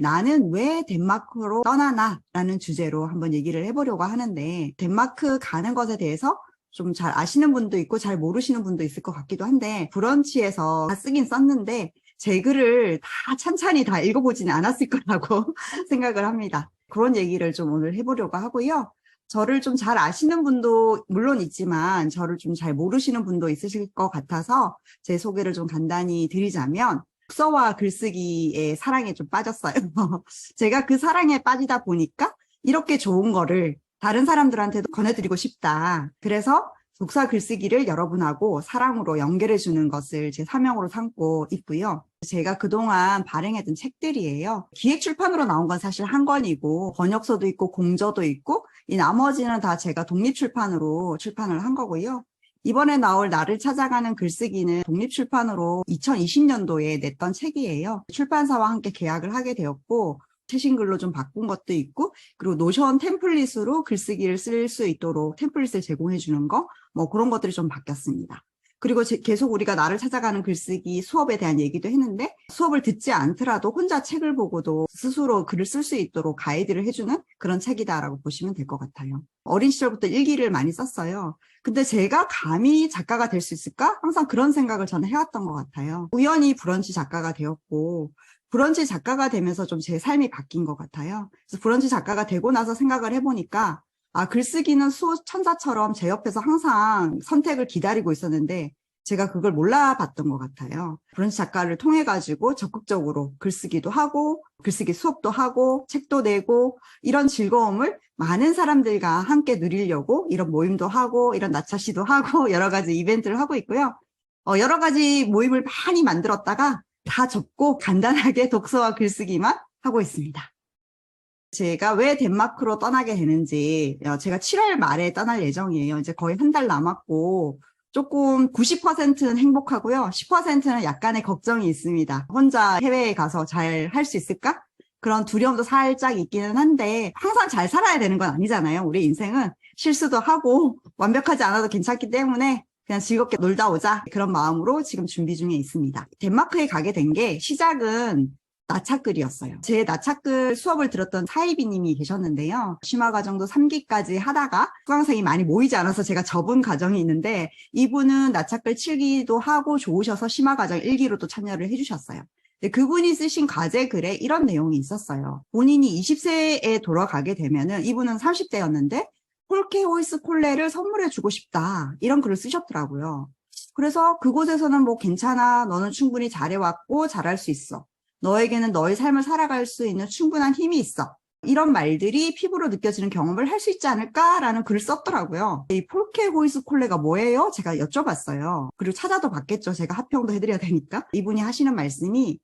나는 왜 덴마크로 떠나나? 라는 주제로 한번 얘기를 해보려고 하는데, 덴마크 가는 것에 대해서 좀 잘 아시는 분도 있고 잘 모르시는 분도 있을 것 같기도 한데, 브런치에서 다 쓰긴 썼는데 제 글을 다 찬찬히 다 읽어보지는 않았을 거라고 생각을 합니다. 그런 얘기를 좀 오늘 해보려고 하고요. 저를 좀 잘 아시는 분도 물론 있지만 저를 좀 잘 모르시는 분도 있으실 것 같아서 제 소개를 좀 간단히 드리자면, 독서와 글쓰기의 사랑에 좀 빠졌어요. 제가 그 사랑에 빠지다 보니까 이렇게 좋은 거를 다른 사람들한테도 권해드리고 싶다. 그래서 독서 글쓰기를 여러분하고 사랑으로 연결해 주는 것을 제 사명으로 삼고 있고요. 제가 그동안 발행했던 책들이에요. 기획출판으로 나온 건 사실 한 권이고, 번역서도 있고 공저도 있고, 이 나머지는 다 제가 독립출판으로 출판을 한 거고요. 이번에 나올 나를 찾아가는 글쓰기는 독립출판으로 2020년도에 냈던 책이에요. 출판사와 함께 계약을 하게 되었고, 최신 글로 좀 바꾼 것도 있고, 그리고 노션 템플릿으로 글쓰기를 쓸 수 있도록 템플릿을 제공해 주는 거, 뭐 그런 것들이 좀 바뀌었습니다. 그리고 계속 우리가 나를 찾아가는 글쓰기 수업에 대한 얘기도 했는데, 수업을 듣지 않더라도 혼자 책을 보고도 스스로 글을 쓸 수 있도록 가이드를 해주는 그런 책이다라고 보시면 될 것 같아요. 어린 시절부터 일기를 많이 썼어요. 근데 제가 감히 작가가 될 수 있을까? 항상 그런 생각을 저는 해왔던 것 같아요. 우연히 브런치 작가가 되었고, 브런치 작가가 되면서 좀 제 삶이 바뀐 것 같아요. 그래서 브런치 작가가 되고 나서 생각을 해보니까, 글쓰기는 수호천사처럼 제 옆에서 항상 선택을 기다리고 있었는데 제가 그걸 몰라봤던 것 같아요. 브런치 작가를 통해 가지고 적극적으로 글쓰기도 하고 글쓰기 수업도 하고 책도 내고 이런 즐거움을 많은 사람들과 함께 누리려고 이런 모임도 하고 이런 나차시도 하고 여러 가지 이벤트를 하고 있고요. 여러 가지 모임을 많이 만들었다가 다 접고 간단하게 독서와 글쓰기만 하고 있습니다. 제가 왜 덴마크로 떠나게 되는지, 제가 7월 말에 떠날 예정이에요. 이제 거의 한 달 남았고, 조금 90%는 행복하고요. 10%는 약간의 걱정이 있습니다. 혼자 해외에 가서 잘 할 수 있을까? 그런 두려움도 살짝 있기는 한데, 항상 잘 살아야 되는 건 아니잖아요. 우리 인생은 실수도 하고, 완벽하지 않아도 괜찮기 때문에, 그냥 즐겁게 놀다 오자. 그런 마음으로 지금 준비 중에 있습니다. 덴마크에 가게 된 게 시작은 나차글이었어요. 제 나차글 수업을 들었던 사이비님이 계셨는데요. 심화 과정도 3기까지 하다가 수강생이 많이 모이지 않아서 제가 접은 과정이 있는데, 이분은 나차글 7기도 하고 좋으셔서 심화 과정 1기로도 참여를 해주셨어요. 그분이 쓰신 과제 글에 이런 내용이 있었어요. 본인이 20세에 돌아가게 되면은, 이분은 30대였는데 폴케 호이스 콜레를 선물해주고 싶다, 이런 글을 쓰셨더라고요. 그래서 그곳에서는 뭐 괜찮아, 너는 충분히 잘해왔고 잘할 수 있어, 너에게는 너의 삶을 살아갈 수 있는 충분한 힘이 있어, 이런 말들이 피부로 느껴지는 경험을 할 수 있지 않을까라는 글을 썼더라고요. 이 폴케 호이스 콜레가 뭐예요? 제가 여쭤봤어요. 그리고 찾아도 봤겠죠. 제가 합평도 해드려야 되니까. 이분이 하시는 말씀이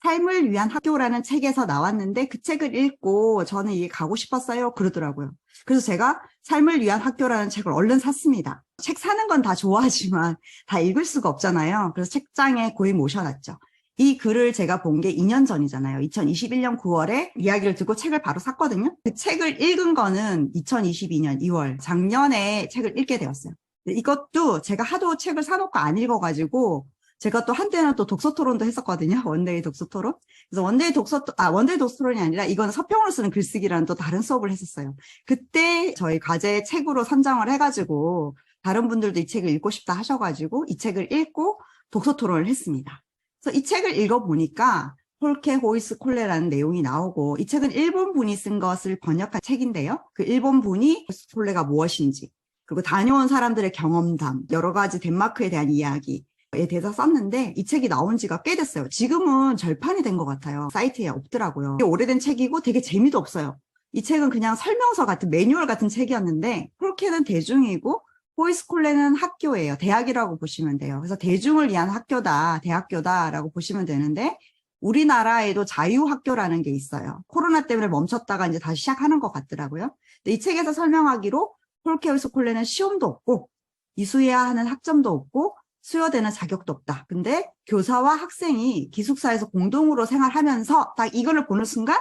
삶을 위한 학교라는 책에서 나왔는데 그 책을 읽고 저는 이게 가고 싶었어요, 그러더라고요. 그래서 제가 삶을 위한 학교라는 책을 얼른 샀습니다. 책 사는 건 다 좋아하지만 다 읽을 수가 없잖아요. 그래서 책장에 고이 모셔놨죠. 이 글을 제가 본 게 2년 전이잖아요. 2021년 9월에 이야기를 듣고 책을 바로 샀거든요. 그 책을 읽은 거는 2022년 2월, 작년에 책을 읽게 되었어요. 이것도 제가 하도 책을 사놓고 안 읽어가지고, 제가 또 한때는 또 독서 토론도 했었거든요. 원데이 독서 토론. 그래서 원데이 독서 토론이 아니라 이건 서평으로 쓰는 글쓰기라는 또 다른 수업을 했었어요. 그때 저희 과제 책으로 선정을 해가지고 다른 분들도 이 책을 읽고 싶다 하셔가지고 이 책을 읽고 독서 토론을 했습니다. 그래서 이 책을 읽어보니까 폴케 호이스 콜레라는 내용이 나오고, 이 책은 일본 분이 쓴 것을 번역한 책인데요. 그 일본 분이 호이스 콜레가 무엇인지, 그리고 다녀온 사람들의 경험담, 여러 가지 덴마크에 대한 이야기, 에 대해서 썼는데 이 책이 나온 지가 꽤 됐어요. 지금은 절판이 된 것 같아요. 사이트에 없더라고요. 되게 오래된 책이고 되게 재미도 없어요. 이 책은 그냥 설명서 같은 매뉴얼 같은 책이었는데, 폴케는 대중이고 호이스 콜레는 학교예요. 대학이라고 보시면 돼요. 그래서 대중을 위한 학교다, 대학교다라고 보시면 되는데, 우리나라에도 자유학교라는 게 있어요. 코로나 때문에 멈췄다가 이제 다시 시작하는 것 같더라고요. 근데 이 책에서 설명하기로 폴케 호이스 콜레는 시험도 없고 이수해야 하는 학점도 없고 수여되는 자격도 없다. 근데 교사와 학생이 기숙사에서 공동으로 생활하면서 딱 이거를 보는 순간,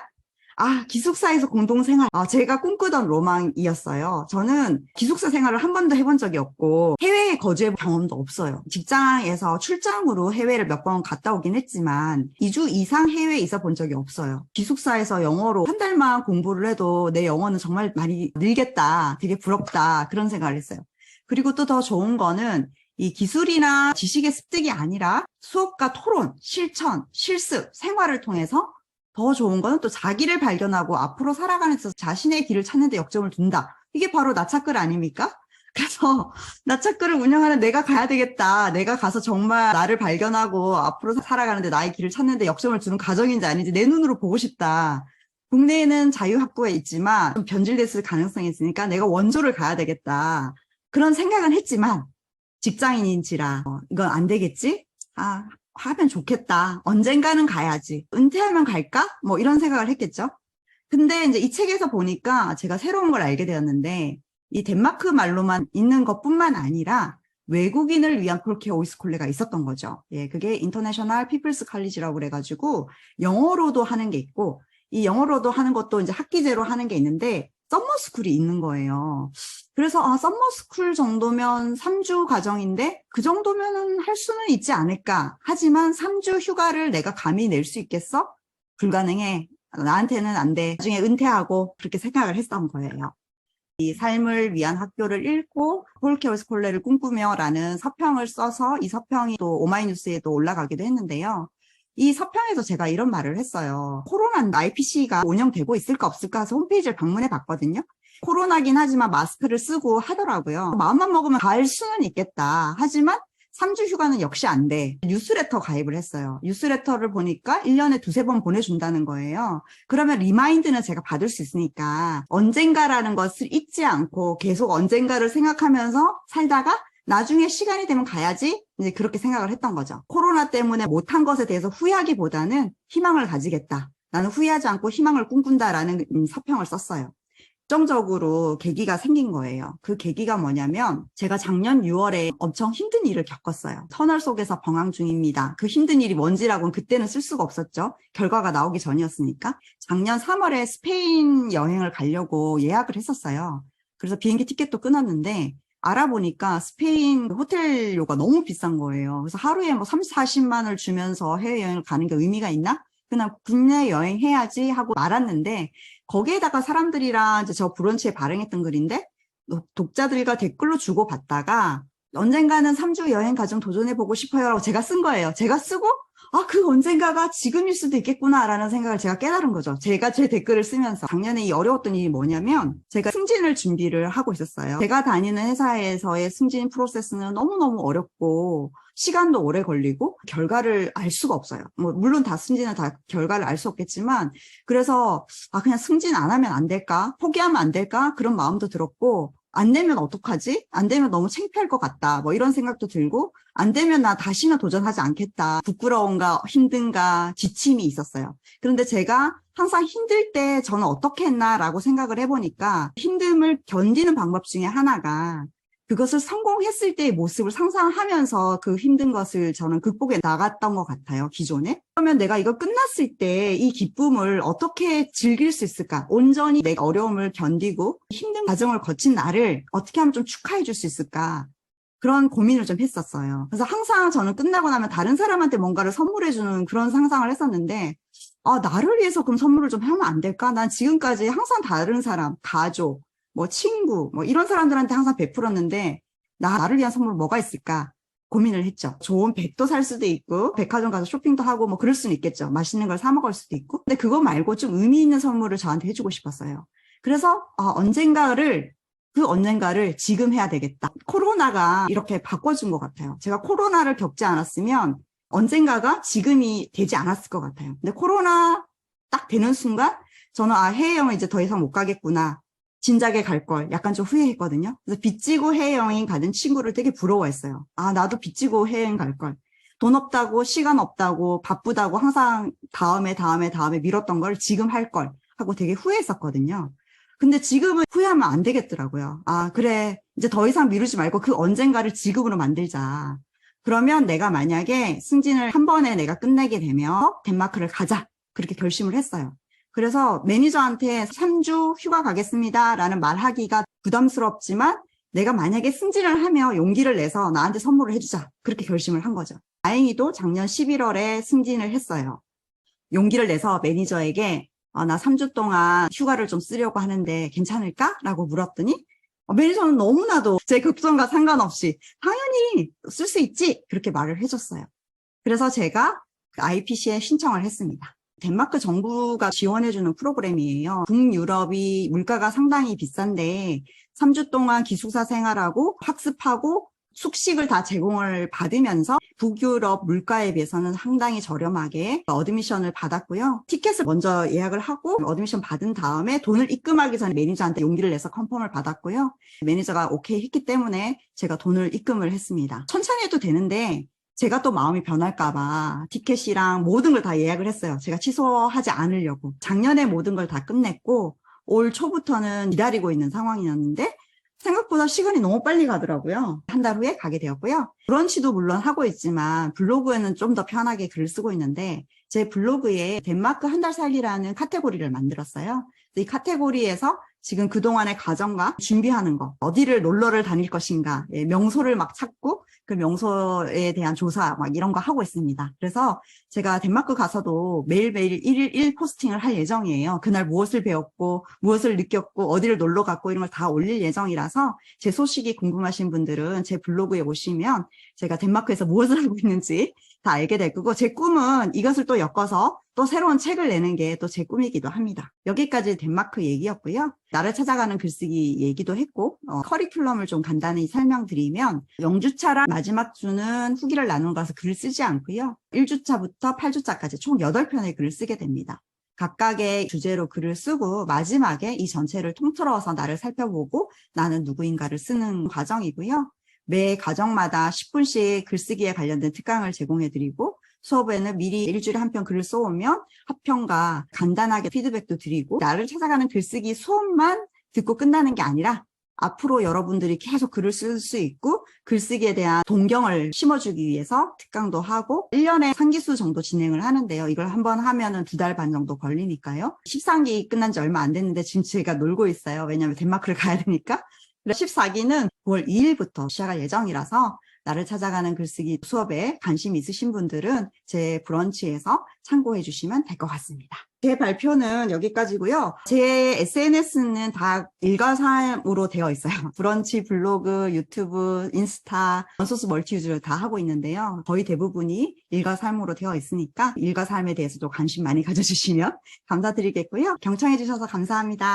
기숙사에서 공동생활. 제가 꿈꾸던 로망이었어요. 저는 기숙사 생활을 한 번도 해본 적이 없고, 해외에 거주해 본 경험도 없어요. 직장에서 출장으로 해외를 몇 번 갔다 오긴 했지만, 2주 이상 해외에 있어 본 적이 없어요. 기숙사에서 영어로 한 달만 공부를 해도 내 영어는 정말 많이 늘겠다. 되게 부럽다. 그런 생각을 했어요. 그리고 또 더 좋은 거는, 이 기술이나 지식의 습득이 아니라 수업과 토론, 실천, 실습, 생활을 통해서 더 좋은 거는 또 자기를 발견하고 앞으로 살아가는 데서 자신의 길을 찾는 데 역점을 둔다. 이게 바로 나차끌 아닙니까? 그래서 나차끌을 운영하는 내가 가야 되겠다. 내가 가서 정말 나를 발견하고 앞으로 살아가는데 나의 길을 찾는 데 역점을 두는 과정인지 아닌지 내 눈으로 보고 싶다. 국내에는 자유학부에 있지만 좀 변질됐을 가능성이 있으니까 내가 원조를 가야 되겠다. 그런 생각은 했지만 직장인인지라 이건 안 되겠지? 하면 좋겠다. 언젠가는 가야지. 은퇴하면 갈까? 뭐 이런 생각을 했겠죠. 근데 이제 이 책에서 보니까 제가 새로운 걸 알게 되었는데 이 덴마크 말로만 있는 것뿐만 아니라 외국인을 위한 콜케 오이스콜레가 있었던 거죠. 예, 그게 인터내셔널 피플스 칼리지라고 그래가지고 영어로도 하는 게 있고 이 영어로도 하는 것도 이제 학기제로 하는 게 있는데 썸머스쿨이 있는 거예요. 그래서 썸머스쿨 정도면 3주 과정인데 그 정도면은 할 수는 있지 않을까. 하지만 3주 휴가를 내가 감히 낼 수 있겠어? 불가능해. 나한테는 안 돼. 나중에 은퇴하고 그렇게 생각을 했던 거예요. 이 삶을 위한 학교를 읽고 콜케오스 콜레를 꿈꾸며라는 서평을 써서 이 서평이 또 오마이뉴스에도 올라가기도 했는데요. 이 서평에서 제가 이런 말을 했어요. 코로나 IPC가 운영되고 있을까 없을까 해서 홈페이지를 방문해 봤거든요. 코로나긴 하지만 마스크를 쓰고 하더라고요. 마음만 먹으면 갈 수는 있겠다. 하지만 3주 휴가는 역시 안 돼. 뉴스레터 가입을 했어요. 뉴스레터를 보니까 1년에 두세 번 보내준다는 거예요. 그러면 리마인드는 제가 받을 수 있으니까 언젠가라는 것을 잊지 않고 계속 언젠가를 생각하면서 살다가 나중에 시간이 되면 가야지 이제 그렇게 생각을 했던 거죠. 코로나 때문에 못한 것에 대해서 후회하기보다는 희망을 가지겠다. 나는 후회하지 않고 희망을 꿈꾼다라는 서평을 썼어요. 결정적으로 계기가 생긴 거예요. 그 계기가 뭐냐면 제가 작년 6월에 엄청 힘든 일을 겪었어요. 터널 속에서 방황 중입니다. 그 힘든 일이 뭔지라고는 그때는 쓸 수가 없었죠. 결과가 나오기 전이었으니까. 작년 3월에 스페인 여행을 가려고 예약을 했었어요. 그래서 비행기 티켓도 끊었는데 알아보니까 스페인 호텔료가 너무 비싼 거예요. 그래서 하루에 뭐 30, 40만을 주면서 해외여행을 가는 게 의미가 있나? 그냥 국내 여행해야지 하고 말았는데 거기에다가 사람들이랑 이제 저 브런치에 발행했던 글인데 독자들과 댓글로 주고받다가 언젠가는 3주 여행 과정 도전해보고 싶어요라고 제가 쓴 거예요. 제가 쓰고 그 언젠가가 지금일 수도 있겠구나라는 생각을 제가 깨달은 거죠. 제가 제 댓글을 쓰면서 작년에 이 어려웠던 일이 뭐냐면 제가 승진을 준비를 하고 있었어요. 제가 다니는 회사에서의 승진 프로세스는 너무너무 어렵고 시간도 오래 걸리고 결과를 알 수가 없어요. 물론 다 승진은 다 결과를 알 수 없겠지만 그래서 그냥 승진 안 하면 안 될까? 포기하면 안 될까? 그런 마음도 들었고 안 되면 어떡하지? 안 되면 너무 창피할 것 같다. 뭐 이런 생각도 들고 안 되면 나 다시는 도전하지 않겠다. 부끄러움과 힘든가 지침이 있었어요. 그런데 제가 항상 힘들 때 저는 어떻게 했나라고 생각을 해보니까 힘듦을 견디는 방법 중에 하나가 그것을 성공했을 때의 모습을 상상하면서 그 힘든 것을 저는 극복해 나갔던 것 같아요, 기존에. 그러면 내가 이거 끝났을 때 이 기쁨을 어떻게 즐길 수 있을까? 온전히 내 어려움을 견디고 힘든 과정을 거친 나를 어떻게 하면 좀 축하해 줄 수 있을까? 그런 고민을 좀 했었어요. 그래서 항상 저는 끝나고 나면 다른 사람한테 뭔가를 선물해 주는 그런 상상을 했었는데 나를 위해서 그럼 선물을 좀 하면 안 될까? 난 지금까지 항상 다른 사람, 가족, 친구, 이런 사람들한테 항상 베풀었는데, 나를 위한 선물 뭐가 있을까? 고민을 했죠. 좋은 백도 살 수도 있고, 백화점 가서 쇼핑도 하고, 그럴 수는 있겠죠. 맛있는 걸 사 먹을 수도 있고. 근데 그거 말고 좀 의미 있는 선물을 저한테 해주고 싶었어요. 그래서, 그 언젠가를 지금 해야 되겠다. 코로나가 이렇게 바꿔준 것 같아요. 제가 코로나를 겪지 않았으면, 언젠가가 지금이 되지 않았을 것 같아요. 근데 코로나 딱 되는 순간, 저는 해외여행 이제 더 이상 못 가겠구나. 진작에 갈 걸 약간 좀 후회했거든요. 그래서 빚지고 해외여행 가는 친구를 되게 부러워했어요. 나도 빚지고 해외여행 갈 걸. 돈 없다고, 시간 없다고, 바쁘다고 항상 다음에 미뤘던 걸 지금 할 걸 하고 되게 후회했었거든요. 근데 지금은 후회하면 안 되겠더라고요. 그래. 이제 더 이상 미루지 말고 그 언젠가를 지금으로 만들자. 그러면 내가 만약에 승진을 한 번에 내가 끝내게 되면 덴마크를 가자. 그렇게 결심을 했어요. 그래서 매니저한테 3주 휴가 가겠습니다 라는 말하기가 부담스럽지만 내가 만약에 승진을 하면 용기를 내서 나한테 선물을 해주자. 그렇게 결심을 한 거죠. 다행히도 작년 11월에 승진을 했어요. 용기를 내서 매니저에게 나 3주 동안 휴가를 좀 쓰려고 하는데 괜찮을까? 라고 물었더니 매니저는 너무나도 제 걱정과 상관없이 당연히 쓸 수 있지! 그렇게 말을 해줬어요. 그래서 제가 IPC에 신청을 했습니다. 덴마크 정부가 지원해주는 프로그램이에요. 북유럽이 물가가 상당히 비싼데 3주 동안 기숙사 생활하고 학습하고 숙식을 다 제공을 받으면서 북유럽 물가에 비해서는 상당히 저렴하게 어드미션을 받았고요. 티켓을 먼저 예약을 하고 어드미션 받은 다음에 돈을 입금하기 전에 매니저한테 용기를 내서 컨펌을 받았고요. 매니저가 오케이 했기 때문에 제가 돈을 입금을 했습니다. 천천히 해도 되는데 제가 또 마음이 변할까 봐 티켓이랑 모든 걸 다 예약을 했어요. 제가 취소하지 않으려고. 작년에 모든 걸 다 끝냈고 올 초부터는 기다리고 있는 상황이었는데 생각보다 시간이 너무 빨리 가더라고요. 한 달 후에 가게 되었고요. 브런치도 물론 하고 있지만 블로그에는 좀 더 편하게 글을 쓰고 있는데 제 블로그에 덴마크 한 달 살기라는 카테고리를 만들었어요. 이 카테고리에서 지금 그동안의 과정과 준비하는 거, 어디를 놀러를 다닐 것인가, 명소를 막 찾고 그 명소에 대한 조사 막 이런 거 하고 있습니다. 그래서 제가 덴마크 가서도 매일매일 1일 1 포스팅을 할 예정이에요. 그날 무엇을 배웠고 무엇을 느꼈고 어디를 놀러 갔고 이런 걸 다 올릴 예정이라서 제 소식이 궁금하신 분들은 제 블로그에 오시면 제가 덴마크에서 무엇을 하고 있는지 다 알게 될 거고 제 꿈은 이것을 또 엮어서 또 새로운 책을 내는 게 또 제 꿈이기도 합니다. 여기까지 덴마크 얘기였고요. 나를 찾아가는 글쓰기 얘기도 했고 커리큘럼을 좀 간단히 설명드리면 0주차랑 마지막 주는 후기를 나누는 거라서 글을 쓰지 않고요. 1주차부터 8주차까지 총 8편의 글을 쓰게 됩니다. 각각의 주제로 글을 쓰고 마지막에 이 전체를 통틀어서 나를 살펴보고 나는 누구인가를 쓰는 과정이고요. 매 과정마다 10분씩 글쓰기에 관련된 특강을 제공해드리고 수업에는 미리 일주일에 한 편 글을 써오면 합평과 간단하게 피드백도 드리고 나를 찾아가는 글쓰기 수업만 듣고 끝나는 게 아니라 앞으로 여러분들이 계속 글을 쓸 수 있고 글쓰기에 대한 동경을 심어주기 위해서 특강도 하고 1년에 3기수 정도 진행을 하는데요. 이걸 한번 하면은 2달 반 정도 걸리니까요. 13기 끝난 지 얼마 안 됐는데 지금 제가 놀고 있어요. 왜냐하면 덴마크를 가야 되니까. 14기는 9월 2일부터 시작할 예정이라서 나를 찾아가는 글쓰기 수업에 관심 있으신 분들은 제 브런치에서 참고해 주시면 될 것 같습니다. 제 발표는 여기까지고요. 제 SNS는 다 일과삼으로 되어 있어요. 브런치, 블로그, 유튜브, 인스타, 원소스 멀티유즈를 다 하고 있는데요. 거의 대부분이 일과삼으로 되어 있으니까 일과삼에 대해서도 관심 많이 가져주시면 감사드리겠고요. 경청해 주셔서 감사합니다.